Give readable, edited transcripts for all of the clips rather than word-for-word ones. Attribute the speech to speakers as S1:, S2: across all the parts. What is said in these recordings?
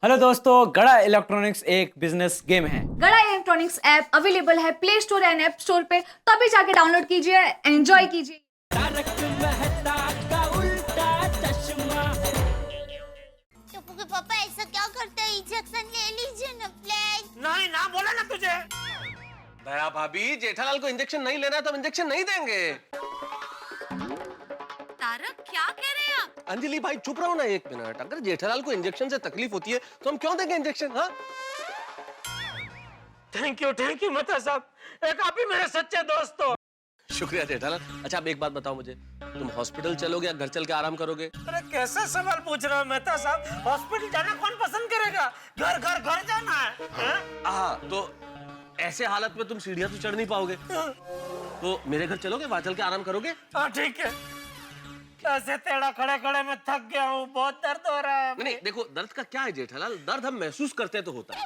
S1: Hello दोस्तों, गड़ा electronics एक बिजनेस गेम है।
S2: गड़ा इलेक्ट्रॉनिक्स ऐप अवेलेबल है play store and app store पे, तो अभी जाके डाउनलोड कीजिए, एंजॉय कीजिए।
S3: पापा ऐसा क्या करते हैं? इंजेक्शन ले लीजिए ना प्लीज।
S4: नहीं ना, बोला ना तुझे।
S5: दया भाभी, जेठालाल को इंजेक्शन नहीं लेना तो हम इंजेक्शन नहीं देंगे।
S3: तारक क्या कह रहे हैं आप?
S5: अंजलि भाई चुप रहो ना एक मिनट। अगर जेठालाल को इंजेक्शन से तकलीफ होती है तो हम क्यों देंगे इंजेक्शन? हाँ,
S4: थैंक यू मेहता साहब, एक आप ही मेरे सच्चे दोस्त हो।
S5: शुक्रिया जेठालाल। अच्छा, अब एक बात बताओ मुझे, तुम हॉस्पिटल चलोगे या घर चल के आराम करोगे?
S4: अरे कैसा सवाल पूछ रहे हो मेहता साहब? हॉस्पिटल जाना कौन पसंद करेगा? घर घर घर जाना है, हैं?
S5: हाँ, तो ऐसे हालत में तुम सीढ़ियां तो चढ़ नहीं पाओगे, तो मेरे घर चलोगे, वहां चल के आराम करोगे?
S4: हाँ ठीक है। कैसे तेरा खड़े खड़े में थक गया हूँ, बहुत दर्द हो रहा है।
S5: नहीं, देखो दर्द का क्या है जेठालाल, दर्द हम महसूस करते हैं तो होता है।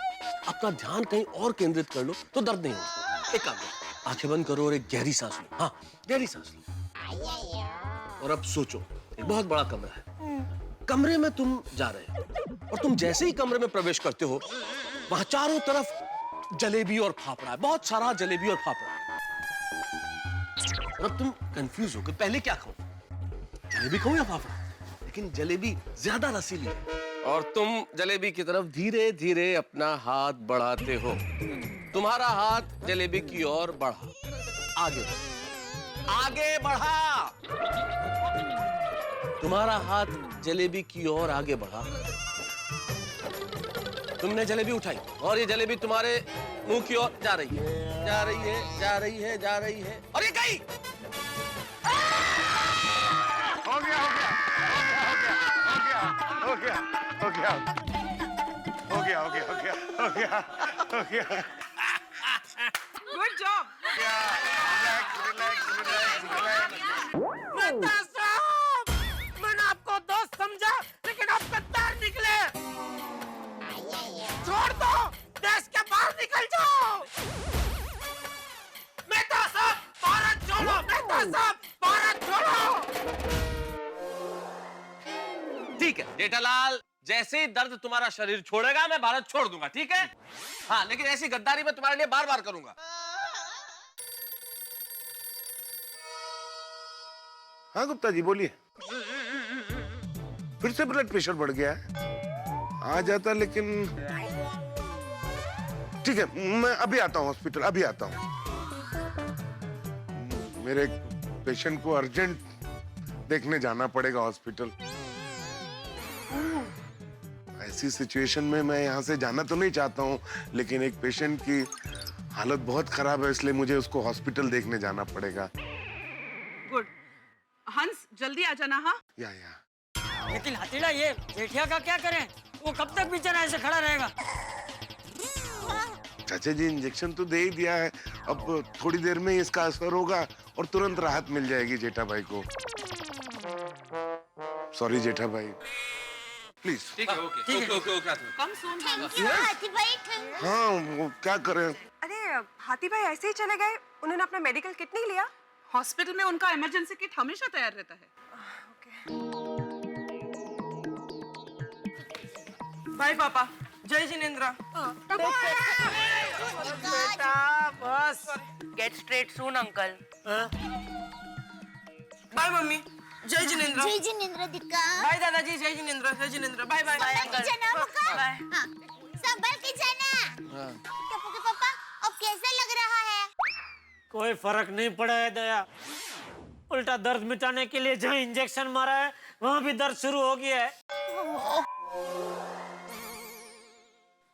S5: अपना ध्यान कहीं और केंद्रित कर लो तो दर्द नहीं होता। एक काम करो, आंखें बंद करो और एक गहरी सांस लो। हाँ, गहरी सांस लो। और अब सोचो, एक बहुत बड़ा कमरा है, कमरे में तुम जा रहे हो और तुम जैसे ही कमरे में प्रवेश करते हो, वहां चारों तरफ जलेबी और फाफड़ा है, बहुत सारा जलेबी और फाफड़ा है। और अब तुम कंफ्यूज हो कि पहले क्या खाऊं, जलेबी खाऊं या फाफड़ा? लेकिन जलेबी ज्यादा रसीली है और तुम जलेबी की तरफ धीरे धीरे अपना हाथ बढ़ाते हो। तुम्हारा हाथ जलेबी की ओर बढ़ा, आगे आगे बढ़ा। तुम्हारा हाथ जलेबी की ओर आगे बढ़ा। तुमने जलेबी उठाई और ये जलेबी तुम्हारे मुंह की ओर जा रही है, जा रही है, जा रही है, जा रही है, और ये गई।
S6: हो गया हो गया हो गया हो गया हो गया हो गया हो गया हो गया हो गया।
S4: गुड जॉब मेहता साहब। मैंने आपको दोस्त समझा, लेकिन आप गद्दार निकले। छोड़ दो, देश के बाहर निकल जाओ। मेहता साहब, भारत छोड़ो। मेहता साहब, भारत छोड़ो।
S5: ठीक है जेठालाल, जैसे ही दर्द तुम्हारा शरीर छोड़ेगा मैं भारत छोड़ दूंगा, ठीक है? हाँ, लेकिन ऐसी गद्दारी मैं तुम्हारे लिए बार बार करूंगा।
S6: हाँ गुप्ता जी बोलिए। फिर से ब्लड प्रेशर बढ़ गया है। आ जाता लेकिन ठीक है, मैं अभी आता हूँ हॉस्पिटल, अभी आता हूँ। मेरे पेशेंट को अर्जेंट देखने जाना पड़ेगा हॉस्पिटल। ऐसी सिचुएशन में मैं यहाँ से जाना तो नहीं चाहता हूँ, लेकिन एक पेशेंट की हालत बहुत खराब है, इसलिए मुझे उसको हॉस्पिटल देखने जाना पड़ेगा।
S7: गुड। हंस जल्दी आ जाना। हाँ,
S6: या
S8: लेकिन हतीड़ा, ये जेठिया का क्या करें? वो कब तक बेचारा ऐसे खड़ा रहेगा?
S6: चाचा जी इंजेक्शन तो दे ही दिया है, अब थोड़ी देर में ही इसका असर होगा और तुरंत राहत मिल जाएगी जेठा भाई को। सॉरी जेठा भाई, प्लीज।
S5: ठीक है, okay.
S7: Come soon.
S3: Thank you हाथी भाई, थैंक यू।
S6: हाँ, वो क्या करें।
S9: अरे हाथी भाई ऐसे ही चले गए, उन्होंने अपना मेडिकल किट नहीं लिया?
S7: हॉस्पिटल में उनका इमरजेंसी किट हमेशा तैयार रहता है।
S8: बाय पापा, जय जिनेंद्र।
S4: बेटा बस।
S8: गेट स्ट्रेट सून अंकल। बाय मम्मी, जय जिनेंद्र।
S3: जय जिनेंद्र दिक्का।
S8: बाय दादाजी, जय जिनेंद्र, जय जिनेंद्र। बाय बाय
S3: संभल के जाना मुक्का।
S8: बाय।
S3: हाँ, संभल के जाना। टप्पू के पापा, अब कैसा लग रहा है?
S4: कोई फर्क नहीं पड़ा है दया, उल्टा दर्द मिटाने के लिए जहाँ इंजेक्शन मारा है वहाँ भी दर्द शुरू हो गया है।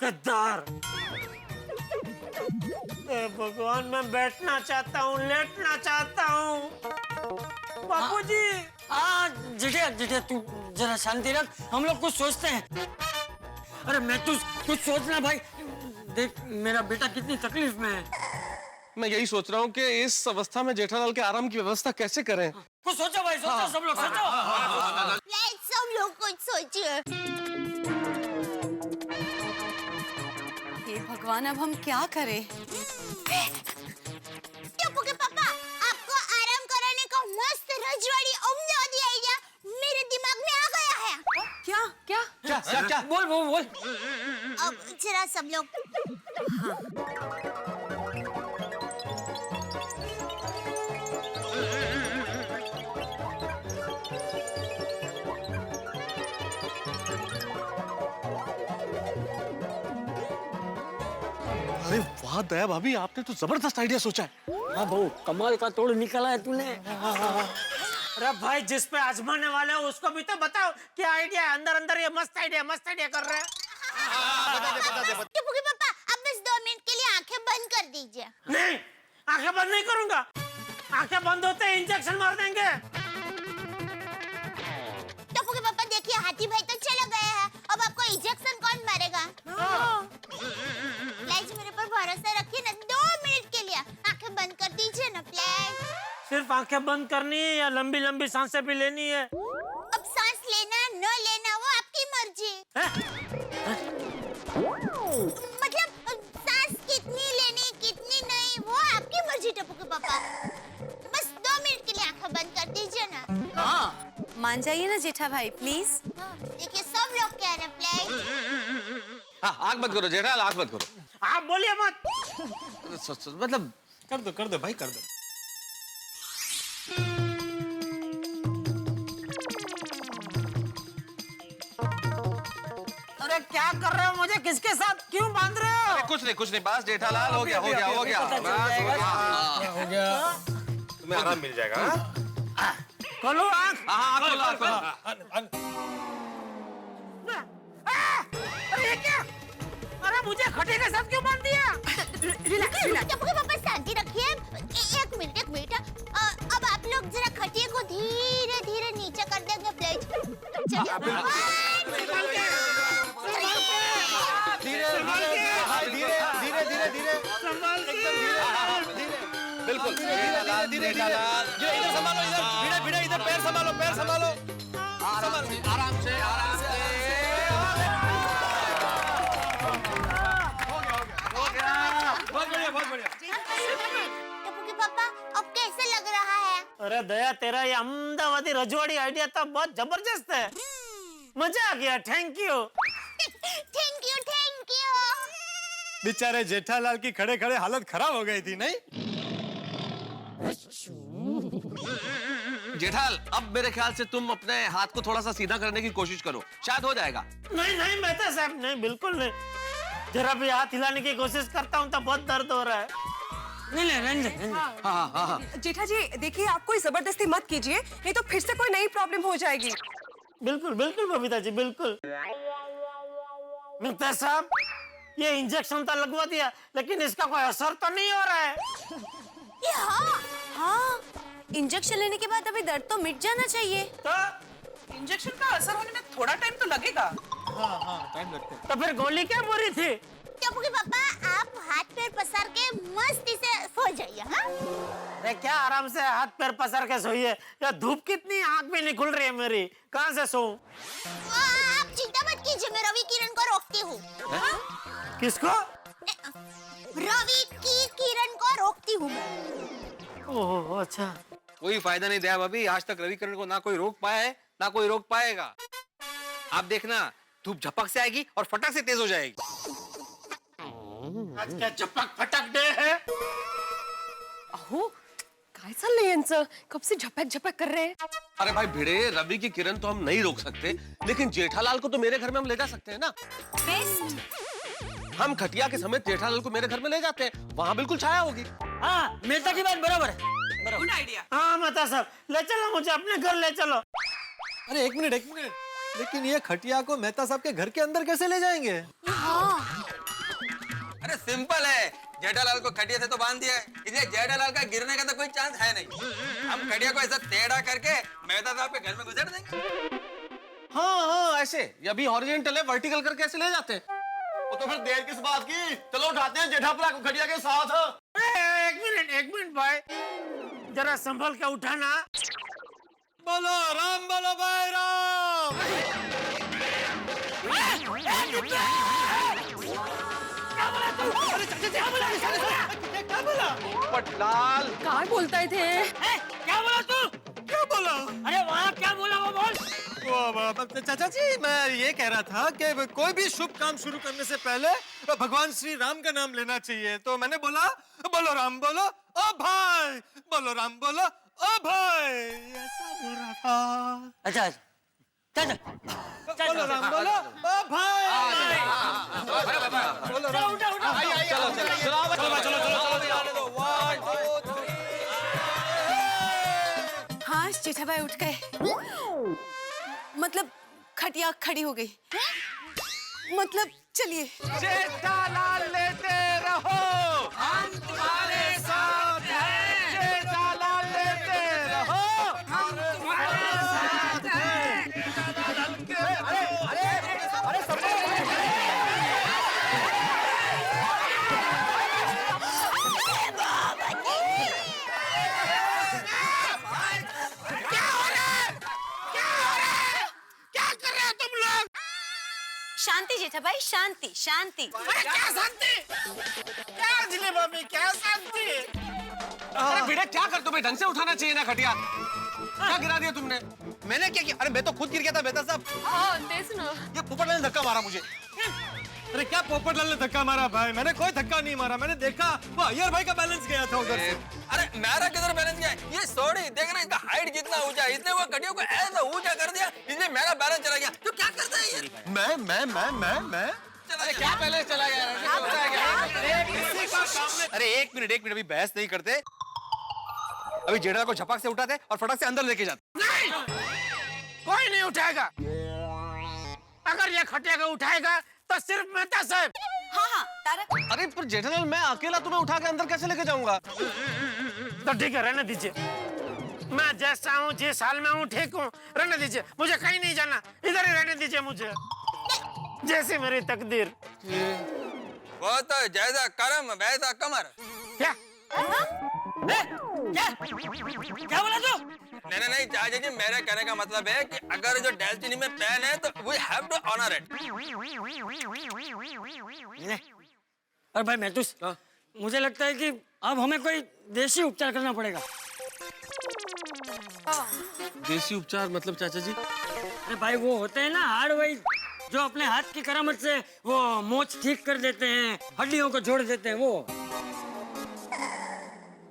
S4: गद्दार। भगवान, मैं बैठना चाहता हूँ, लेटना चाहता हूँ। बापूजी।
S8: हाँ जिठिया तू जरा शांति रख, हम लोग कुछ सोचते हैं। अरे मैं कुछ सोचना भाई, देख मेरा बेटा कितनी तकलीफ में है।
S5: मैं यही सोच रहा हूँ कि इस अवस्था में जेठालाल के आराम की व्यवस्था कैसे करें।
S8: कुछ सोचो भाई, सोचो सब लोग सोचो।
S3: लेट्स सब लोग कुछ सोचिए।
S10: हे भगवान, अब हम क्या करें?
S3: टप्पू के पापा, आपको आराम कराने का मस्त रजवाड़ी उम्दा आइडिया मेरे दिमाग में आ गया है।
S10: क्या क्या
S5: क्या
S8: क्या बोल बोल बोल।
S3: अब जरा सब लोग
S5: अरे वाह दया भाभी, आपने तो जबरदस्त आइडिया सोचा है।
S8: हाँ बहू, कमाल का तोड़ निकाला है तूने।
S4: अरे भाई जिस पे आजमाने वाले हो उसको भी तो बताओ क्या आइडिया है। अंदर अंदर ये मस्त आइडिया कर रहे हैं।
S3: टप्पू के पापा अब बस 2 मिनट के लिए आंखें बंद कर दीजिए।
S4: नहीं, आंखें बंद नहीं करूंगा। आंखें बंद होते ही इंजेक्शन मार देंगे।
S3: टप्पू के पापा देखिए, हाथी भाई तो चला गया है, अब आपको इंजेक्शन कौन मारेगा? प्लीज मेरे पर भरोसा रखिए ना, 2 मिनट के लिए आंखें बंद कर दीजिए ना प्लीज।
S4: सिर्फ आंखें बंद करनी है या लंबी लंबी सांसें भी लेनी है?
S3: अब सांस लेना न लेना वो आपकी मर्जी। मतलब सांस कितनी लेनी कितनी नहीं वो आपकी मर्जी टप्पू के पापा। बस 2 मिनट के लिए आंखें बंद कर दीजिए ना।
S10: हाँ, मान जाइए ना जेठा भाई प्लीज।
S3: देखिए सब लोग कह रहे हैं प्लीज।
S5: हाँ, आग मत करो जेठालाल, आग मत करो।
S4: आप बोलिए मत।
S5: मतलब कर दो भाई, कर दो।
S4: अरे क्या कर रहे हो? मुझे किसके साथ क्यों बांध रहे हो?
S5: कुछ नहीं बस जेठालाल, हो गया
S8: हो गया।
S5: तुम्हें आराम मिल जाएगा।
S4: खोलो आँख।
S5: हाँ, खोलो।
S4: अरे ये क्या? अरे मुझे खटे के साथ क्यों बांध दिया?
S3: रिलैक्स टप्पू के पापा, शांति रखिए। एक मिनट। अब आप लोग जरा खटिए को धीरे धीरे नीचे कर देंगे प्लीज।
S5: बिल्कुल धीरे इधर संभालो, इधर पैर संभालो। आराम से। हो गया। बहुत बढ़िया।
S3: टप्पू के पापा अब कैसे लग रहा है?
S4: अरे दया, तेरा ये अहमदाबादी रजवाड़ी आइडिया तो बहुत जबरदस्त है। मजा आ गया। Thank you.
S3: Thank you.
S11: बेचारे जेठालाल की खड़े खड़े हालत खराब हो गई थी नहीं?
S5: जेठाल, अब मेरे ख्याल से तुम अपने हाथ को थोड़ा सा सीधा करने की कोशिश करो, शायद हो जाएगा।
S4: नहीं मेहता साहब, नहीं, बिल्कुल नहीं। जरा भी हाथ हिलाने की कोशिश करता हूँ तो बहुत दर्द हो रहा है।
S8: नहीं रंजन।
S5: हाँ।
S9: जेठा जी देखिए, आप कोई जबरदस्ती मत कीजिए, नहीं तो फिर से कोई नई प्रॉब्लम हो जाएगी।
S4: बिल्कुल बबीता जी, बिल्कुल। मेहता साहब, ये इंजेक्शन तो लगवा दिया लेकिन इसका कोई असर तो नहीं हो रहा है।
S10: हाँ, इंजेक्शन लेने के बाद अभी दर्द तो मिट जाना चाहिए।
S4: तो
S7: इंजेक्शन का असर होने में थोड़ा टाइम तो लगेगा।
S11: हाँ, टाइम लगता है।
S4: तो फिर गोली क्या बुरी थी?
S3: टप्पू के पापा, आप हाथ पैर पसार के मस्ती से सो जाइए। हाँ,
S4: अरे क्या आराम से हाथ पैर पसार के सोइए? या धूप कितनी आंख में नहीं खुल रही है मेरी, कहाँ से सोऊं?
S3: आप चिंता मत कीजिए, मैं रवि किरण को रोकती हूँ।
S4: किसको?
S3: रवि की किरण को रोकती हूँ।
S4: ओह अच्छा।
S11: कोई फायदा नहीं दया भाभी, आज तक रविकरण को ना कोई रोक पाया है ना कोई रोक पाएगा। आप देखना, धूप झपक से आएगी और फटक से तेज हो जाएगी।
S4: आज क्या झपक फटक डे है?
S9: अहो, काय चाललंय यांचं? कब से झपक कर रहे हैं?
S5: अरे भाई भिड़े, रवि की किरण तो हम नहीं रोक सकते, लेकिन जेठालाल को तो मेरे घर में हम ले जा सकते हैं ना। हम खटिया के समेत जेठालाल को मेरे घर में ले जाते हैं, वहाँ बिल्कुल छाया होगी।
S8: हाँ, मेहता की बात बराबर है।
S7: Good idea.
S4: हाँ मेहता साहब, ले चलो मुझे अपने घर ले चलो।
S11: अरे एक मिनट, लेकिन ये खटिया को मेहता साहब के घर के अंदर कैसे ले जाएंगे?
S12: अरे सिंपल है, जेठालाल को खटिया से तो बांध दिया है, इसलिए जेठालाल का गिरने का तो कोई चांस है नहीं। हम खटिया को ऐसा टेढ़ा करके मेहता साहब के घर में गुजर देंगे।
S5: हाँ, ऐसे। ये अभी हॉरिजॉन्टल है, वर्टिकल करके ऐसे ले जाते हैं। वो तो फिर देर किस बात की, चलो उठाते हैं जेठापुरा को खटिया के साथ।
S4: एक मिनट भाई, जरा संभल के उठाना।
S11: बोलो राम, बोलो भाई राम।
S5: पटलाल,
S9: काय बोलताय थे?
S4: क्या बोला तू? क्या बोला? अरे वहाँ क्या बोला वो बोल।
S11: चाचा जी मैं ये कह रहा था कि कोई भी शुभ काम शुरू करने से पहले भगवान श्री राम का नाम लेना चाहिए, तो मैंने बोला बोलो राम बोलो ओ भाई, बोलो राम बोलो ओ भाई, ऐसा बोल रहा था।
S8: अच्छा चल
S11: बोलो राम बोलो ओ भाई, बोलो राम,
S10: हाँ जेठा भाई उठ गए, मतलब खटिया खड़ी हो गई, मतलब चलिए।
S11: जेठालाल लेते रहो, हम तुम्हारे साथ हैं। जेठालाल लेते रहो, हम तुम्हारे साथ हैं। अरे सब
S10: शांति जेठा भाई, शांति शांति।
S11: अरे क्या शांति? क्या जिले बाबी, क्या शांति? अरे बेटा क्या कर, तुम्हें ढंग से उठाना चाहिए ना खटिया, क्या गिरा दिया तुमने? मैंने क्या किया? अरे मैं तो खुद गिर गया था बेटा साहब।
S9: हाँ देख ना,
S11: ये पोपटलाल ने धक्का मारा मुझे। अरे क्या पोपटलाल ने धक्का मारा भाई? मैंने कोई धक्का नहीं मारा, मैंने देखा वो अय्यर भाई का बैलेंस गया था उधर से।
S12: अरे मेरा किधर बैलेंस गया? ये सॉरी देख रहा, इसका हाइट कितना ऊंचा है, इसने वो खटियों को ऐसा ऊंचा कर दिया, इसलिए मेरा बैलेंस चला गया। तो क्या करता है ये?
S11: मैं
S12: अरे क्या बैलेंस चला गया?
S11: अरे एक मिनट अभी बहस नहीं करते, अभी जेठा को झपक से उठाते और फटक से अंदर लेके जाते।
S4: नहीं, कोई नहीं उठाएगा। अगर ये खटिया को उठाएगा तो सिर्फ मेहता साहब।
S10: हाँ हाँ तारक।
S5: अरे पर जेठालाल मैं अकेला तुम्हें उठा के अंदर कैसे लेके जाऊंगा?
S4: तो ठीक है, रहने दीजिए। मैं जैसा हूँ, जिस हाल में हूँ, ठीक हूँ, रहने दीजिए। मुझे कहीं नहीं जाना, इधर ही रहने दीजिए मुझे, जैसे मेरी तकदीर।
S12: वो तो जैसा कर्म वैसा कमर।
S4: क्या? क्या बोला तू?
S12: नहीं चाचा जी, मेरे कहने का मतलब है कि अगर जो डेस्टिनी में पेन है तो we have to honour it.
S8: और भाई महतूस, मुझे लगता है कि अब हमें कोई देसी उपचार करना पड़ेगा।
S5: देसी उपचार मतलब चाचा जी?
S8: अरे भाई वो होते हैं ना हार्ड वाइज, जो अपने हाथ की करामत से वो मोच ठीक कर देते हैं, हड्डियों को जोड़ देते हैं वो।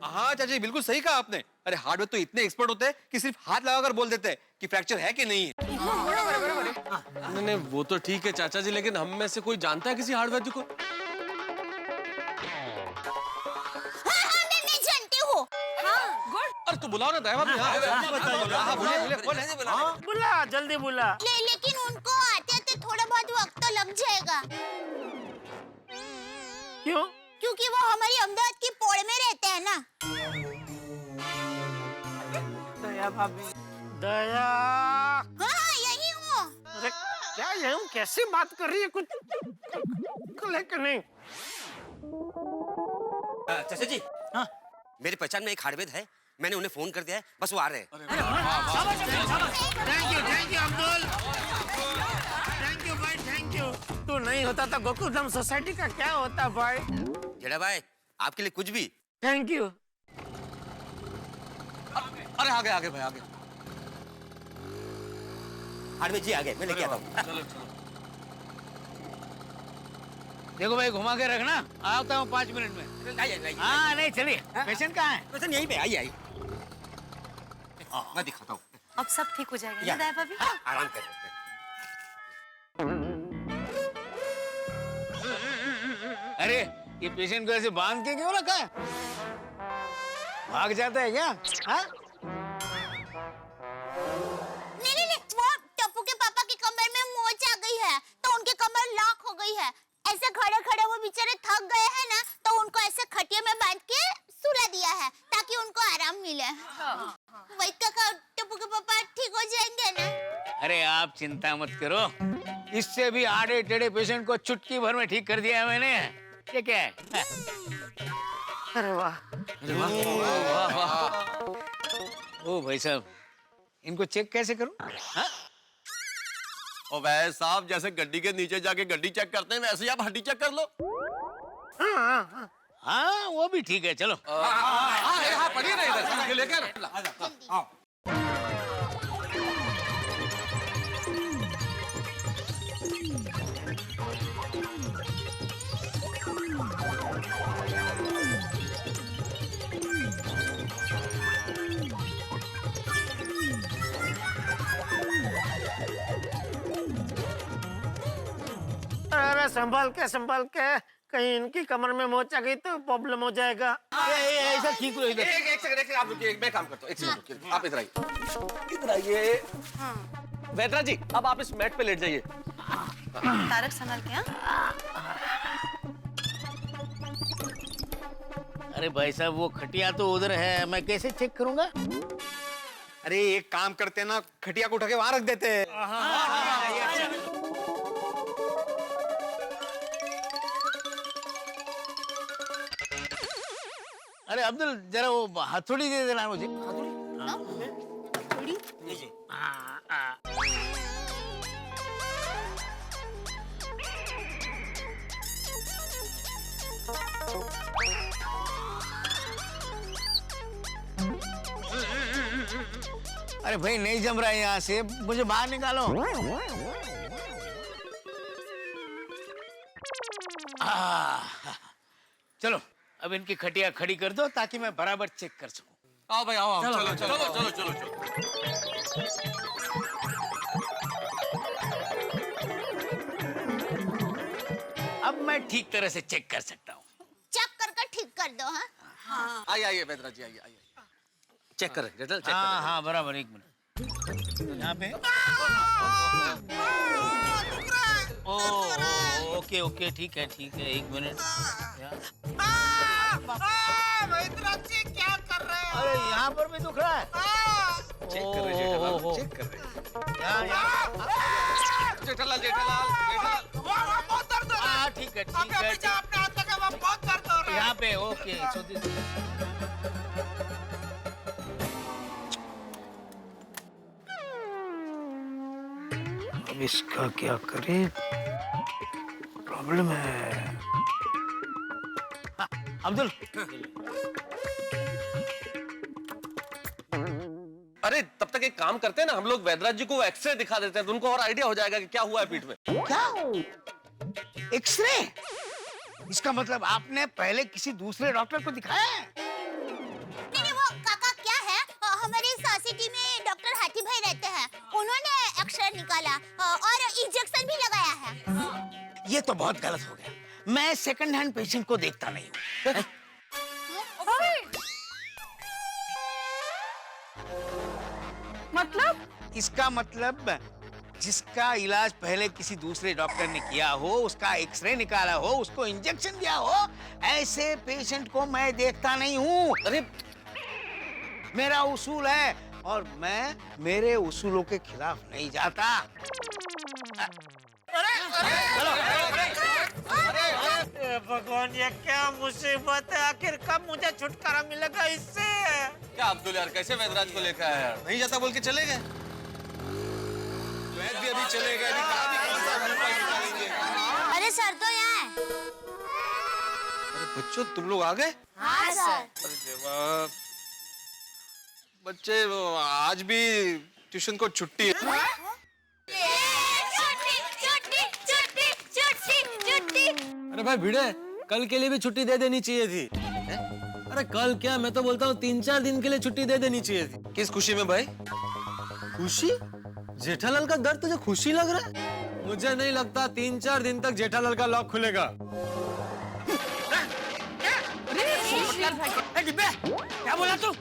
S11: हाँ चाचा जी बिल्कुल सही कहा आपने। अरे हार्डवेयर तो इतने एक्सपर्ट होते हैं कि सिर्फ हाथ लगाकर बोल देते हैं कि फ्रैक्चर है कि नहीं है।
S5: नहीं वो तो ठीक है चाचा जी, लेकिन हम में से कोई जानता है किसी हार्डवेयर को?
S3: मैं जानती हूँ।
S5: अरे तो बुलाओ ना दया भाभी।
S4: बुला, जल्दी बुला।
S3: लेकिन उनको आते थोड़ा बहुत वक्त तो लग जाएगा।
S4: क्यों?
S3: क्योंकि वो हमारी अहमदाबाद की पोड़ में रहते हैं ना।
S4: दया भाभी, दया।
S3: हाँ यही हूँ।
S4: अरे क्या ये हूँ? कैसी बात कर रही है? कुछ लेकिन नहीं।
S13: चाचा जी, हाँ मेरी पहचान में एक हार्डवेयर है, मैंने उन्हें फोन कर दिया है, बस वो आ रहे हैं।
S4: Thank you Abdul, thank you भाई, थैंक यू। तू नहीं होता तो गोकुलधाम सोसाइटी का क्या होता भाई?
S13: जेठा भाई आपके लिए कुछ भी।
S4: Thank you.
S5: अरे आगे भाई आगे।
S13: हार्डवेयर जी आ गए, मैं लेके आता हूँ।
S5: चलो
S14: देखो भाई घुमा के रखना, आता हूँ 5 मिनट में। हाँ नहीं चलिए, पेशेंट कहाँ है?
S13: पेशेंट यहीं पे, आइए। मैं दिखाता हूँ।
S10: अब सब ठीक हो जाएगा ना दया भाभी?
S13: आराम कर।
S14: अरे ये पेशेंट को ऐसे बांध के क्यों रखा है? भाग जाता है क्या? हाँ?
S3: नहीं, वो टप्पू के पापा की कमर में मोच आ गई है, तो उनकी कमर लॉक हो गई है। ऐसे खड़े खड़े वो बेचारे थक गए हैं ना, तो उनको ऐसे खटिया में बांध के सुला दिया है ताकि उनको आराम मिले। वही का टप्पू के पापा ठीक हो जाएंगे ना?
S14: अरे आप चिंता मत करो, इससे भी आड़े टेढ़े पेशेंट को चुटकी भर में ठीक कर दिया है मैंने। ये क्या है?
S4: अरे वाह,
S14: ओ भाई साहब, इनको चेक कैसे करूं? हाँ?
S5: ओ भाई साहब, जैसे गड्डी के नीचे जाके गड्डी चेक करते हैं वैसे ही आप हड्डी चेक कर लो।
S14: हाँ वो भी ठीक है, चलो।
S5: हाँ पढ़िए ना इधर लेकर।
S4: संभाल के कहीं इनकी कमर में मोच आ गई तो प्रॉब्लम हो जाएगा।
S14: ऐसा ठीक हो इधर।
S5: एक सेकंड आप रुकिए, मैं काम करता हूँ। एक सेकंड रुकिए, आप इधर आइए, इधर आइए। वेदरा जी, अब आप इस मैट पे लेट जाइए।
S10: तारक संभाल के।
S14: अरे भाई साहब, वो खटिया तो उधर है, मैं कैसे चेक करूंगा?
S11: अरे एक काम करते हैं ना, खटिया को उठा के वहां रख देते हैं।
S14: अरे अब्दुल, जरा वो हथौड़ी दे देना मुझे। अरे भाई, नहीं जम रहा है यहाँ से, मुझे बाहर निकालो। चलो, अब इनकी खटिया खड़ी कर दो ताकि मैं बराबर चेक कर सकूं।
S5: आओ भाई, आओ, चलो चलो चलो।
S14: अब मैं ठीक तरह से चेक कर सकता हूँ।
S3: चेक कर ठीक कर दो। हाँ
S5: आइए वेदरा जी, आइए। चेक कर रहे, चेक कर।
S14: हाँ, बराबर। एक मिनट यहाँ पे। ओके, ठीक है। एक मिनट।
S4: क्या कर रहे हैं?
S14: अरे यहाँ पर भी दुख रहा है।
S5: चेक कर रहे जेठालाल, चेक कर रहे। जेठालाल।
S4: बहुत दर्द हो रहा है।
S14: ठीक है।
S4: अपने हाथ लगा, वहाँ बहुत दर्द हो रहा है।
S14: यहाँ पे ओके। अब इसका क्या करें? प्रॉब्लम है। अब्दुल,
S5: अरे तब तक एक काम करते हैं ना, हम लोग वैदराज जी को एक्सरे दिखा देते हैं, तो उनको और आइडिया हो जाएगा कि क्या हुआ है पीठ में।
S14: क्या? एक्सरे? इसका मतलब आपने पहले किसी दूसरे डॉक्टर को दिखाया है?
S3: नहीं, वो काका क्या है, हमारी सोसाइटी में डॉक्टर हाथी भाई रहते हैं, उन्होंने एक्सरे निकाला और इंजेक्शन भी लगाया है।
S14: ये तो बहुत गलत हो गया। मैं सेकंड हैंड पेशेंट को देखता नहीं हूँ।
S2: मतलब?
S14: इसका मतलब जिसका इलाज पहले किसी दूसरे डॉक्टर ने किया हो, उसका एक्सरे निकाला हो, उसको इंजेक्शन दिया हो, ऐसे पेशेंट को मैं देखता नहीं हूँ।
S5: अरे
S14: मेरा उसूल है और मैं मेरे उसूलों के खिलाफ नहीं जाता।
S4: भगवान, ये क्या मुसीबत है? आखिर कब मुझे छुटकारा मिलेगा इससे?
S5: क्या अब्दुल यार, कैसे वैदराज को लेकर आया यार?
S11: नहीं जाता बोल के चले गए। वैद भी अभी चले गए।
S3: अरे सर तो यहाँ है।
S11: अरे बच्चों, तुम लोग आ गए?
S3: हाँ सर।
S11: अरे देवा, बच्चे आज भी ट्यूशन को छुट्टी है।
S5: अरे भाई भिड़े, कल के लिए भी छुट्टी दे देनी चाहिए थी। अरे कल क्या, मैं तो बोलता हूँ 3-4 दिन के लिए छुट्टी दे देनी चाहिए थी। किस खुशी में भाई? खुशी? जेठालाल का घर तुझे खुशी लग रहा है? मुझे नहीं लगता 3-4 दिन तक जेठालाल का लॉक खुलेगा।
S8: क्या बोला तू?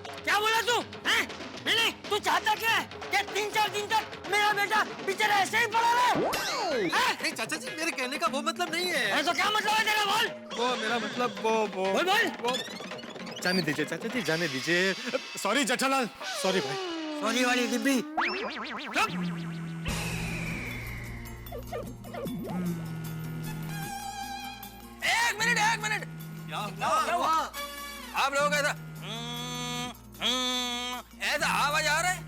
S8: नहीं, तू चाहता क्या है? क्या 3-4 दिन तक मेरा बेटा बेचारा ऐसे ही पड़ा रहे?
S11: नहीं चाचा जी, मेरे कहने का वो मतलब नहीं है।
S8: तो क्या मतलब है तेरा? बोल।
S11: वो मेरा मतलब वो जाने दीजिए चाचा जी, जाने दीजिए। सॉरी जेठालाल, सॉरी भाई।
S8: सॉरी वाली डिब्बी।
S12: एक मिनट। क्या हुआ? आप लोग ऐसा आवाज आ रहा है?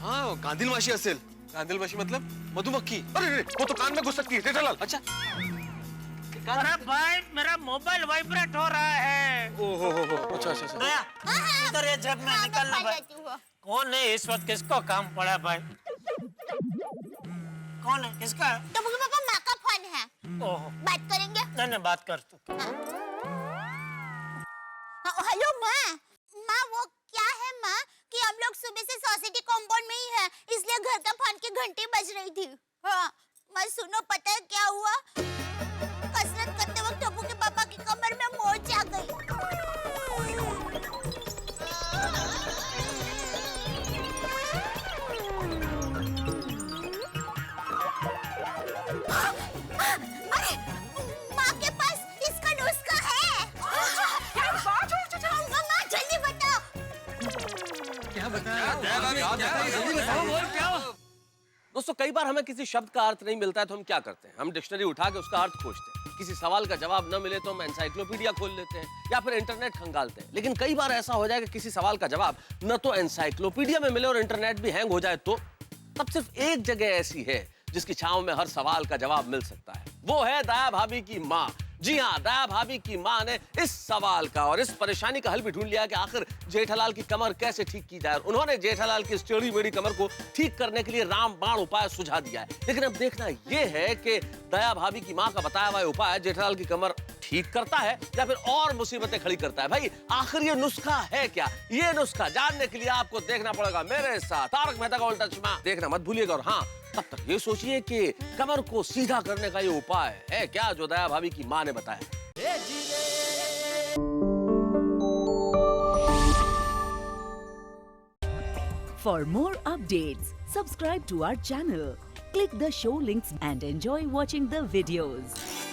S5: हाँ, कांदिलमाशी असेल। कांदिलमाशी मतलब मधुमक्खी। अरे वो तो कान में घुस सकती है जेठालाल। अच्छा।
S4: अरे भाई, मेरा मोबाइल वाइब्रेट हो रहा है।
S5: ओहो, अच्छा।
S4: दया, इधर ये जेब में निकलना भाई। कौन है इस वक्त? किसको काम पड़ा भाई? कौन है? किसका?
S3: तो मुझे पापा माँ का फोन है।
S4: ओहो,
S3: बात करेंगे?
S4: नहीं, बात कर तू।
S3: हेलो माँ। वो क्या है माँ कि हम लोग सुबह से सोसाइटी कंपाउंड में ही है, इसलिए घर का फोन की घंटी बज रही थी। हाँ, मैं सुनो, पता है क्या हुआ? कसरत करते वक्त टप्पू के पापा की कमर में मोच आ गई। अरे, माँ के पास इसका नुस्खा है। माँ, जल्दी बताओ।
S5: क्या दोस्तों, कई बार हमें किसी शब्द का अर्थ नहीं मिलता है तो हम क्या करते हैं? हम डिक्शनरी उठा के उसका अर्थ खोजते हैं। किसी सवाल का जवाब न मिले तो हम एनसाइक्लोपीडिया खोल लेते हैं या फिर इंटरनेट खंगालते हैं। लेकिन कई बार ऐसा हो जाए कि किसी सवाल का जवाब न तो एनसाइक्लोपीडिया में मिले और इंटरनेट भी हैंग हो जाए तो तब सिर्फ एक जगह ऐसी है जिसकी छांव में हर सवाल का जवाब मिल सकता है। वो है दया भाभी की माँ। जी हाँ, दया भाभी की माँ ने इस सवाल का और इस परेशानी का हल भी ढूंढ लिया कि आखिर जेठालाल की कमर कैसे ठीक की जाए। उन्होंने जेठालाल की टेढ़ी मेढ़ी कमर को ठीक करने के लिए रामबाण उपाय सुझा दिया है। लेकिन अब देखना यह है कि दया भाभी की माँ का बताया हुआ उपाय जेठालाल की कमर ठीक करता है या फिर और मुसीबतें खड़ी करता है। भाई, आखिर ये नुस्खा है क्या? ये नुस्खा जानने के लिए आपको देखना पड़ेगा मेरे साथ तारक मेहता का उल्टा चश्मा। देखना मत भूलिएगा। और हाँ, तब तक ये सोचिए कि कमर को सीधा करने का ये उपाय है क्या जो दया भाभी की माँ ने बताया।
S15: For more updates, subscribe to our channel, click the show links and enjoy watching the videos.